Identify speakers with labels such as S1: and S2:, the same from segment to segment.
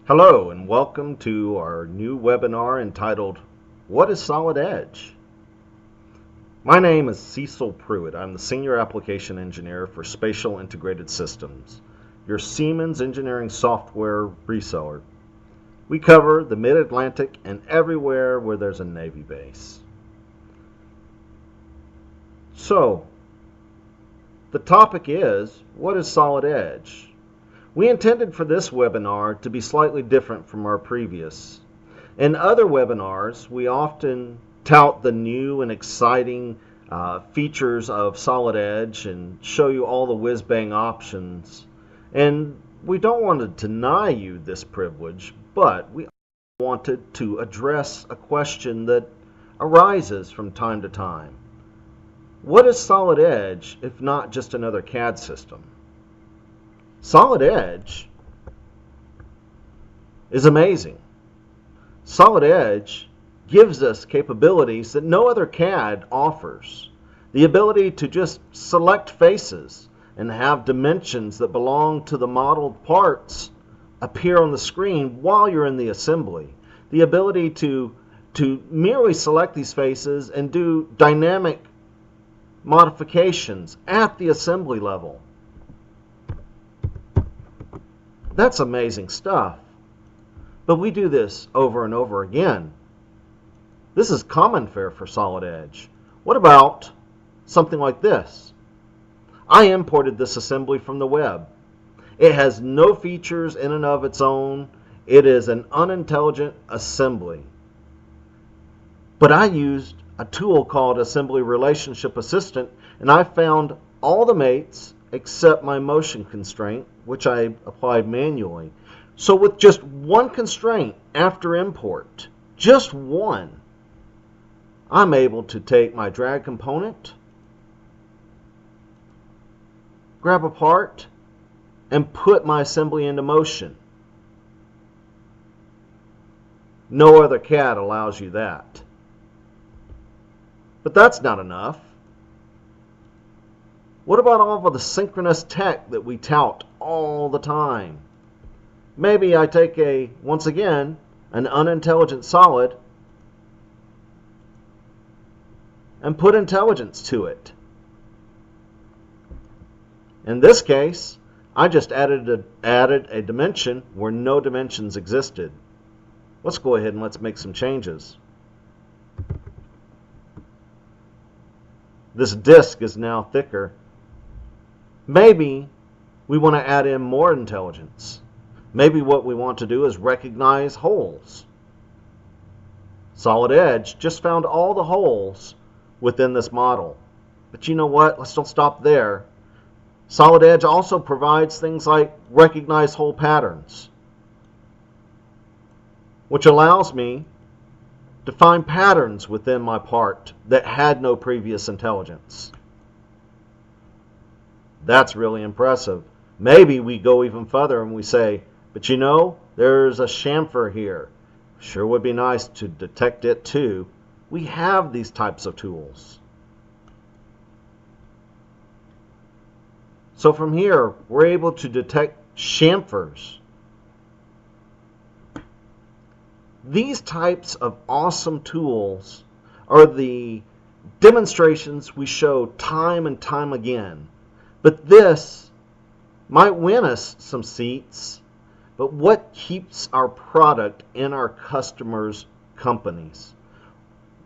S1: Hello and welcome to our new webinar entitled, What is Solid Edge? My name is Cecil Pruitt. I'm the Senior Application Engineer for Spatial Integrated Systems, your Siemens engineering software reseller. We cover the Mid-Atlantic and everywhere where there's a Navy base. So, the topic is, what is Solid Edge? We intended for this webinar to be slightly different from our previous. In other webinars, we often tout the new and exciting features of Solid Edge and show you all the whiz-bang options. And we don't want to deny you this privilege, but we wanted to address a question that arises from time to time. What is Solid Edge if not just another CAD system? Solid Edge is amazing. Solid Edge gives us capabilities that no other CAD offers. The ability to just select faces and have dimensions that belong to the modeled parts appear on the screen while you're in the assembly. The ability to merely select these faces and do dynamic modifications at the assembly level. That's amazing stuff. But we do this over and over again. This is common fare for Solid Edge. What about something like this? I imported this assembly from the web. It has no features in and of its own. It is an unintelligent assembly. But I used a tool called Assembly Relationship Assistant, and I found all the mates except my motion constraint, which I applied manually. So with just one constraint after import, just one, I'm able to take my drag component, grab a part, and put my assembly into motion. No other CAD allows you that. But that's not enough. What about all of the synchronous tech that we tout all the time? Maybe I take once again, an unintelligent solid and put intelligence to it. In this case, I just added a dimension where no dimensions existed. Let's go ahead and let's make some changes. This disk is now thicker. Maybe we want to add in more intelligence. Maybe what we want to do is recognize holes. Solid Edge just found all the holes within this model. But you know what? Let's don't stop there. Solid Edge also provides things like recognize hole patterns, which allows me to find patterns within my part that had no previous intelligence. That's really impressive. Maybe we go even further and we say, but you know, there's a chamfer here. Sure would be nice to detect it too. We have these types of tools. So from here, we're able to detect chamfers. These types of awesome tools are the demonstrations we show time and time again. But this might win us some seats, but what keeps our product in our customers' companies?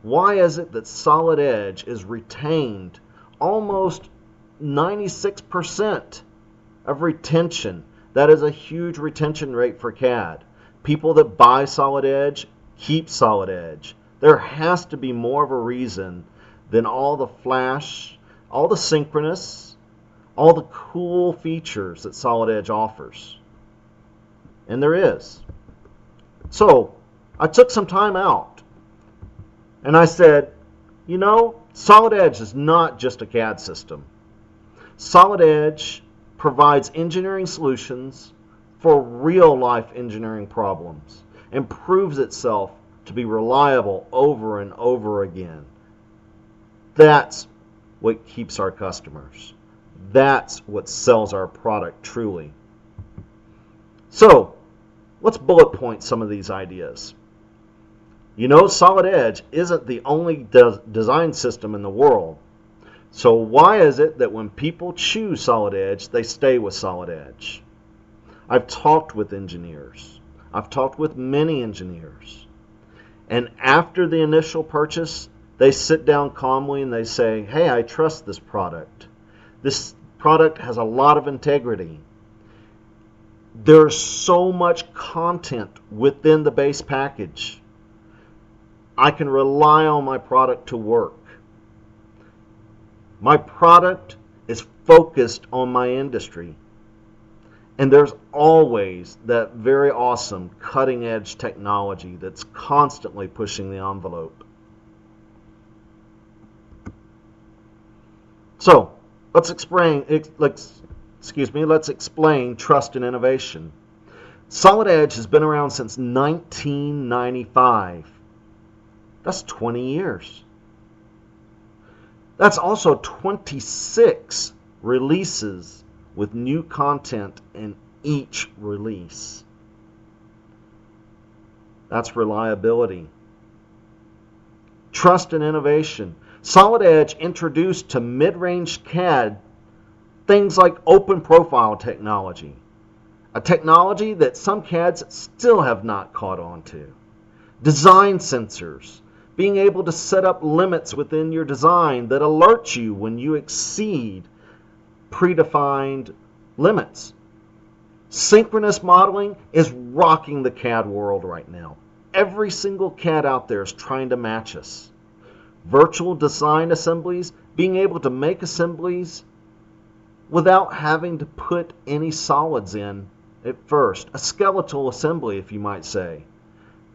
S1: Why is it that Solid Edge is retained almost 96% of retention? That is a huge retention rate for CAD. People that buy Solid Edge keep Solid Edge. There has to be more of a reason than all the flash, all the synchronous, all the cool features that Solid Edge offers. And there is. So I took some time out and I said, you know, Solid Edge is not just a CAD system. Solid Edge provides engineering solutions for real life engineering problems and proves itself to be reliable over and over again. That's what keeps our customers. That's what sells our product truly. So Let's bullet point some of these ideas. You know, Solid Edge isn't the only design system in the world. So why is it that when people choose Solid Edge, they stay with Solid Edge? I've talked with engineers. I've talked with many engineers. And after the initial purchase, they sit down calmly and they say, hey, I trust this product. This product has a lot of integrity. There's so much content within the base package. I can rely on my product to work. My product is focused on my industry. And there's always that very awesome cutting edge technology that's constantly pushing the envelope. So let's explain trust and innovation. Solid Edge has been around since 1995. That's 20 years. That's also 26 releases with new content in each release. That's reliability. Trust and innovation. Solid Edge introduced to mid-range CAD things like open profile technology, a technology that some CADs still have not caught on to. Design sensors, being able to set up limits within your design that alert you when you exceed predefined limits. Synchronous modeling is rocking the CAD world right now. Every single CAD out there is trying to match us. Virtual design assemblies, being able to make assemblies without having to put any solids in at first. A skeletal assembly, if you might say.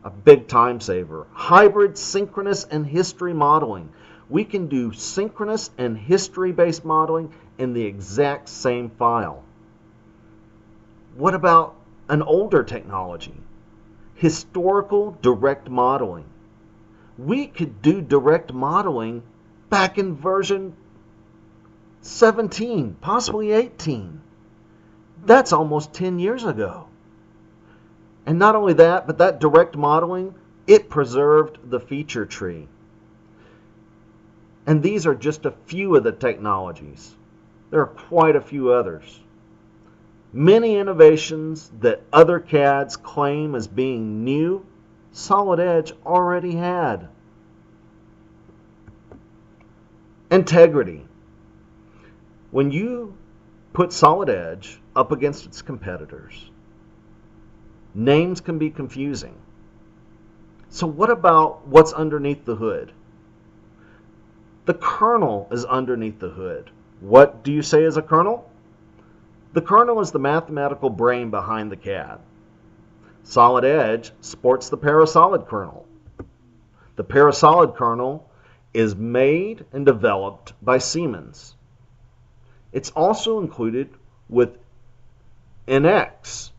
S1: A big time saver. Hybrid, synchronous, and history modeling. We can do synchronous and history-based modeling in the exact same file. What about an older technology? Historical direct modeling. We could do direct modeling back in version 17, possibly 18. That's almost 10 years ago. And not only that, but that direct modeling, it preserved the feature tree. And these are just a few of the technologies. There are quite a few others. Many innovations that other CADs claim as being new, Solid Edge already had. Integrity. When you put Solid Edge up against its competitors, names can be confusing. So what about what's underneath the hood? The kernel is underneath the hood. What do you say is a kernel? The kernel is the mathematical brain behind the CAD. Solid Edge sports the Parasolid kernel. The Parasolid kernel is made and developed by Siemens. It's also included with NX,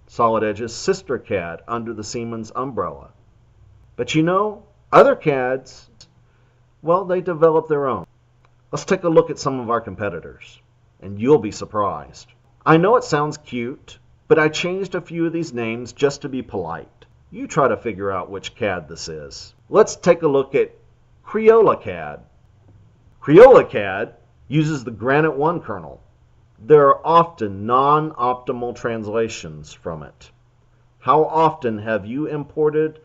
S1: Solid Edge's sister CAD under the Siemens umbrella. But you know, other CADs, well, they develop their own. Let's take a look at some of our competitors, and you'll be surprised. I know it sounds cute, but I changed a few of these names just to be polite. You try to figure out which CAD this is. Let's take a look at Crayola CAD. Crayola CAD uses the Granite 1 kernel. There are often non-optimal translations from it. How often have you imported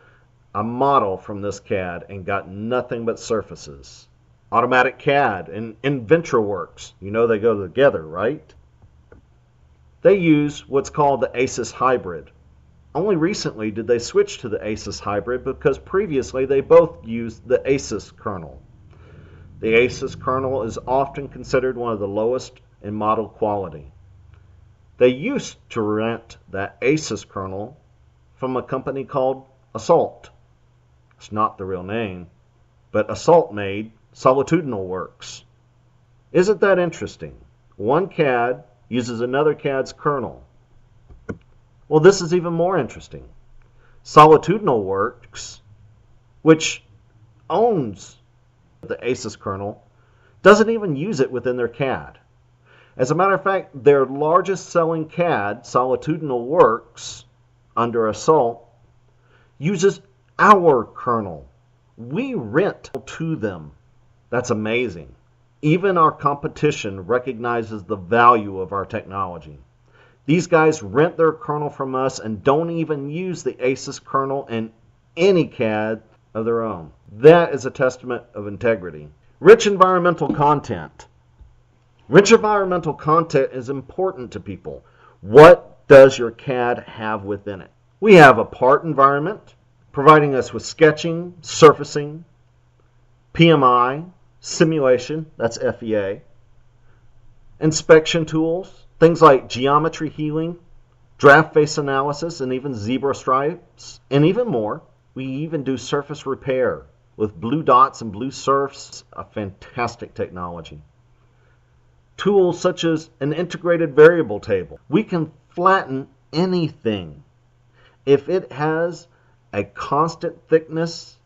S1: a model from this CAD and got nothing but surfaces? Automatic CAD and InventorWorks, you know they go together, right? They use what's called the ASUS hybrid. Only recently did they switch to the ASUS hybrid because previously they both used the ASUS kernel. The ASUS kernel is often considered one of the lowest in model quality. They used to rent that ASUS kernel from a company called Assault. It's not the real name, but Assault made Solitudinal Works. Isn't that interesting? One CAD uses another CAD's kernel. Well, this is even more interesting. Solitudinal Works, which owns the ASUS kernel, doesn't even use it within their CAD. As a matter of fact, their largest selling CAD, Solitudinal Works, under assault uses our kernel. We rent to them. That's amazing. Even our competition recognizes the value of our technology. These guys rent their kernel from us and don't even use the ASUS kernel in any CAD of their own. That is a testament of integrity. Rich environmental content. Rich environmental content is important to people. What does your CAD have within it? We have a part environment, providing us with sketching, surfacing, PMI, simulation, that's FEA, inspection tools, things like geometry healing, draft face analysis, and even zebra stripes, and even more. We even do surface repair with blue dots and blue surfs, a fantastic technology. Tools such as an integrated variable table. We can flatten anything. If it has a constant thickness,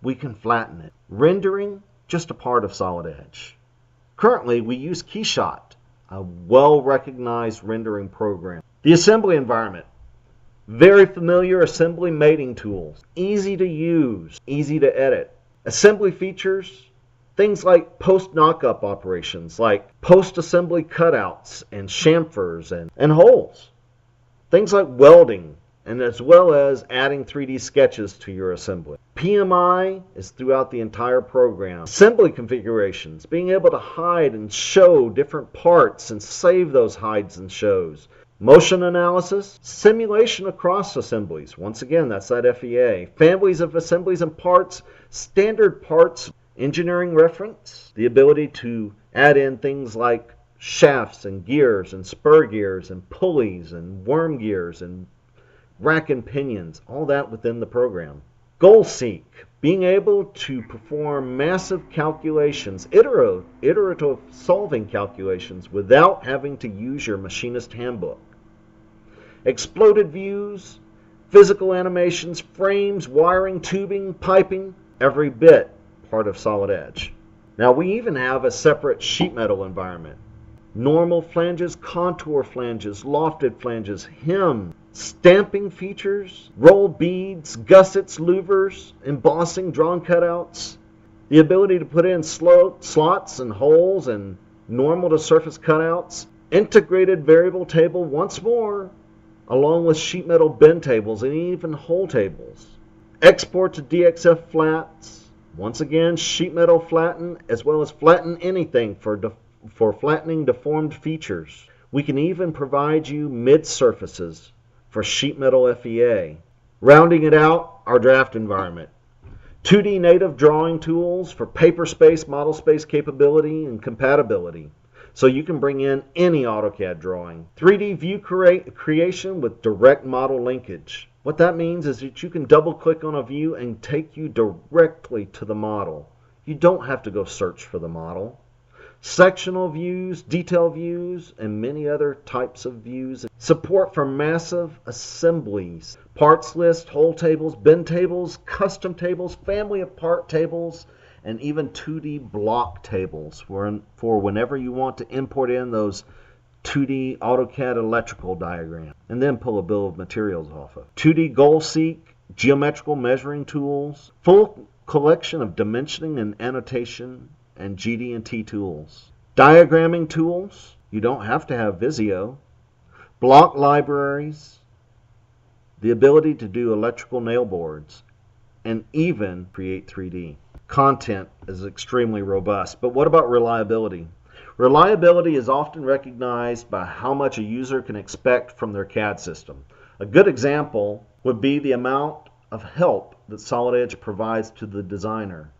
S1: we can flatten it. Rendering, just a part of Solid Edge. Currently, we use KeyShot, a well-recognized rendering program. The assembly environment. Very familiar assembly mating tools. Easy to use, easy to edit. Assembly features, things like post-knockup operations, like post-assembly cutouts and chamfers and holes. Things like welding, and as well as adding 3D sketches to your assembly. PMI is throughout the entire program. Assembly configurations, being able to hide and show different parts and save those hides and shows. Motion analysis, simulation across assemblies. Once again, that's that FEA. Families of assemblies and parts, standard parts, engineering reference, the ability to add in things like shafts and gears and spur gears and pulleys and worm gears and rack and pinions, all that within the program. Goal seek, being able to perform massive calculations, iterative solving calculations without having to use your machinist handbook. Exploded views, physical animations, frames, wiring, tubing, piping, every bit part of Solid Edge. Now we even have a separate sheet metal environment. Normal flanges, contour flanges, lofted flanges, hem, stamping features, roll beads, gussets, louvers, embossing, drawn cutouts, the ability to put in slots and holes and normal to surface cutouts, integrated variable table once more, along with sheet metal bend tables and even hole tables. Export to DXF flats, once again sheet metal flatten, as well as flatten anything for flattening deformed features. We can even provide you mid-surfaces for sheet metal FEA. Rounding it out, our draft environment. 2D native drawing tools for paper space, model space capability, and compatibility. So you can bring in any AutoCAD drawing. 3D view creation with direct model linkage. What that means is that you can double click on a view and take you directly to the model. You don't have to go search for the model. Sectional views, detail views, and many other types of views. Support for massive assemblies. Parts list, hole tables, bend tables, custom tables, family of part tables, and even 2D block tables for whenever you want to import in those 2D AutoCAD electrical diagrams and then pull a bill of materials off of. 2D goal seek, geometrical measuring tools, full collection of dimensioning and annotation, and GD&T tools. Diagramming tools, you don't have to have Visio. Block libraries, the ability to do electrical nail boards, and even create 3D. Content is extremely robust, but what about reliability? Reliability is often recognized by how much a user can expect from their CAD system. A good example would be the amount of help that Solid Edge provides to the designer.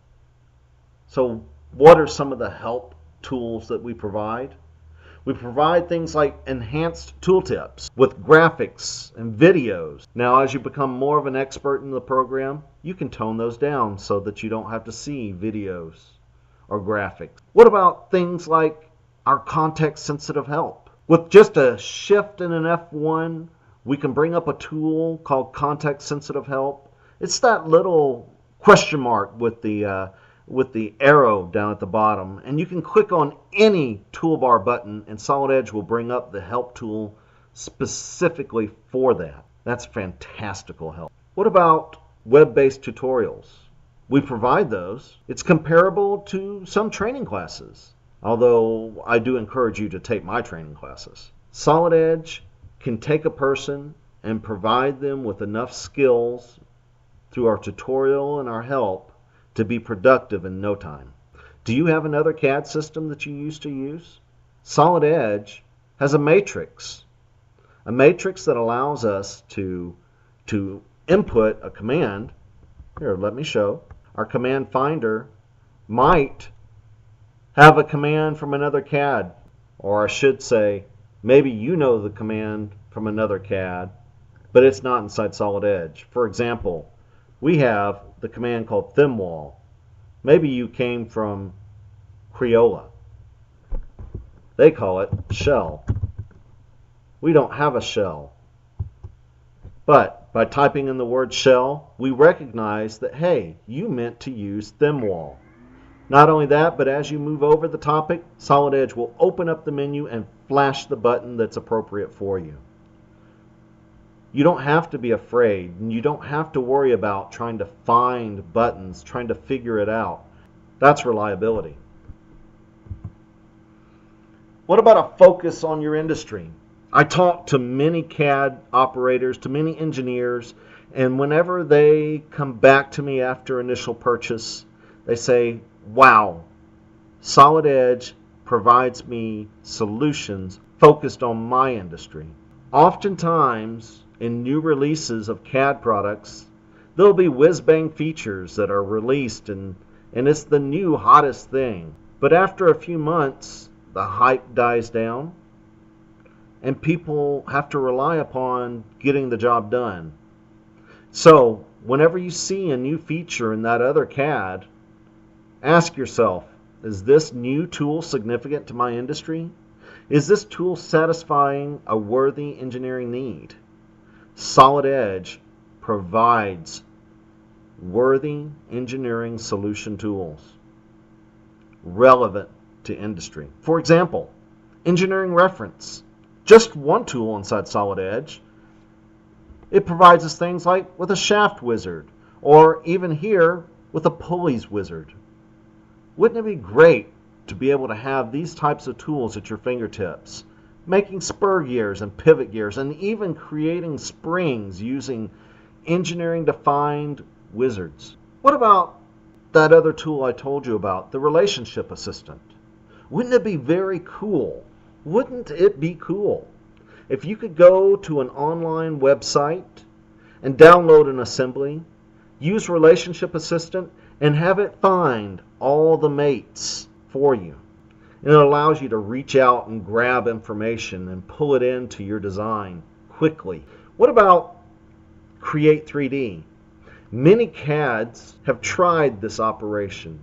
S1: So what are some of the help tools that we provide? We provide things like enhanced tooltips with graphics and videos. Now, as you become more of an expert in the program, you can tone those down so that you don't have to see videos or graphics. What about things like our context-sensitive help? With just a shift and an F1, we can bring up a tool called context-sensitive help. It's that little question mark with the arrow down at the bottom, and you can click on any toolbar button and Solid Edge will bring up the help tool specifically for that. That's fantastical help. What about web-based tutorials? We provide those. It's comparable to some training classes, although I do encourage you to take my training classes. Solid Edge can take a person and provide them with enough skills through our tutorial and our help to be productive in no time. Do you have another CAD system that you used to use? Solid Edge has a matrix that allows us to input a command. Here, let me show. Our command finder might have a command from another CAD, or I should say, maybe you know the command from another CAD, but it's not inside Solid Edge. For example, we have the command called ThinWall. Maybe you came from Crayola. They call it shell. We don't have a shell. But by typing in the word shell, we recognize that, hey, you meant to use ThinWall. Not only that, but as you move over the topic, Solid Edge will open up the menu and flash the button that's appropriate for you. You don't have to be afraid, and you don't have to worry about trying to find buttons, trying to figure it out. That's reliability. What about a focus on your industry? I talk to many CAD operators, to many engineers, and whenever they come back to me after initial purchase, they say, wow, Solid Edge provides me solutions focused on my industry. Oftentimes, in new releases of CAD products, there'll be whiz-bang features that are released, and it's the new hottest thing. But after a few months, the hype dies down, and people have to rely upon getting the job done. So, whenever you see a new feature in that other CAD, ask yourself, is this new tool significant to my industry? Is this tool satisfying a worthy engineering need? Solid Edge provides worthy engineering solution tools relevant to industry. For example, engineering reference. Just one tool inside Solid Edge. It provides us things like with a shaft wizard, or even here with a pulleys wizard. Wouldn't it be great to be able to have these types of tools at your fingertips? Making spur gears and pivot gears, and even creating springs using engineering defined wizards. What about that other tool I told you about, the relationship assistant? Wouldn't it be very cool? Wouldn't it be cool if you could go to an online website and download an assembly, use Relationship Assistant, and have it find all the mates for you? And it allows you to reach out and grab information and pull it into your design quickly. What about Create 3D? Many CADs have tried this operation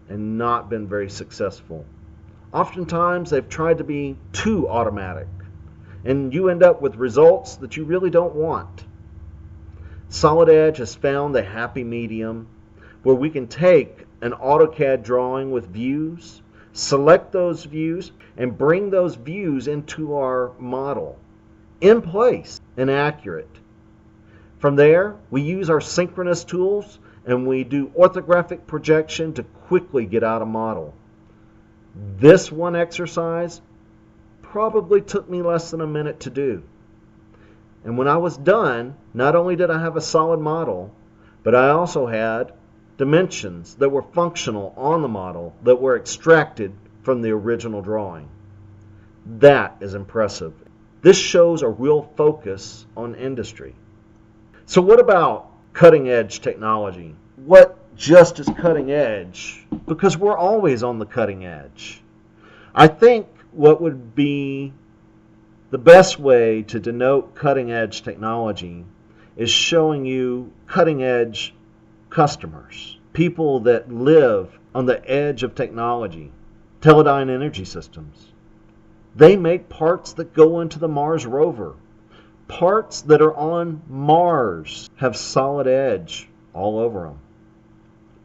S1: and not been very successful. Oftentimes they've tried to be too automatic, and you end up with results that you really don't want. Solid Edge has found the happy medium where we can take an AutoCAD drawing with views, select those views, and bring those views into our model in place and accurate. From there, we use our synchronous tools and we do orthographic projection to quickly get out a model. This one exercise probably took me less than a minute to do. And when I was done, not only did I have a solid model, but I also had dimensions that were functional on the model that were extracted from the original drawing. That is impressive. This shows a real focus on industry. So what about cutting edge technology? What just is cutting edge? Because we're always on the cutting edge. I think what would be the best way to denote cutting edge technology is showing you cutting edge customers, people that live on the edge of technology. Teledyne Energy Systems. They make parts that go into the Mars rover. Parts that are on Mars have Solid Edge all over them.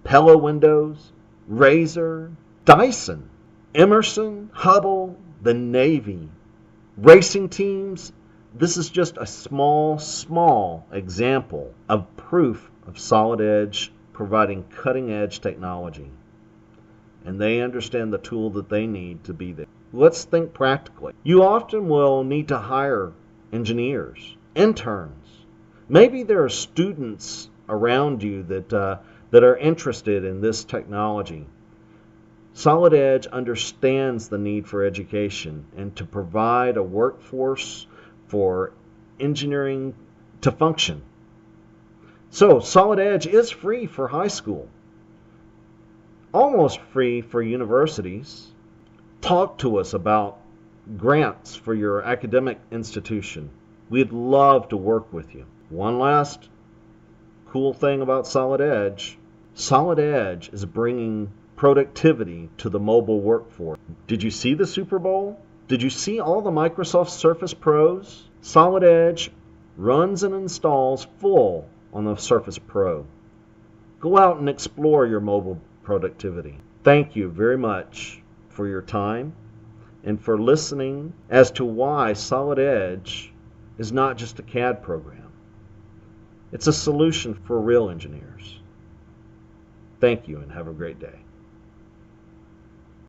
S1: Pella Windows, Razor, Dyson, Emerson, Hubble, the Navy, racing teams, This is just a small example of proof of Solid Edge providing cutting-edge technology. And they understand the tool that they need to be there. Let's think practically. You often will need to hire engineers, interns. Maybe there are students around you that are interested in this technology. Solid Edge understands the need for education and to provide a workforce for engineering to function. So Solid Edge is free for high school, almost free for universities. Talk to us about grants for your academic institution. We'd love to work with you. One last cool thing about Solid Edge is bringing productivity to the mobile workforce. Did you see the Super Bowl? Did you see all the Microsoft Surface Pros? Solid Edge runs and installs full on the Surface Pro. Go out and explore your mobile productivity. Thank you very much for your time and for listening as to why Solid Edge is not just a CAD program. It's a solution for real engineers. Thank you and have a great day.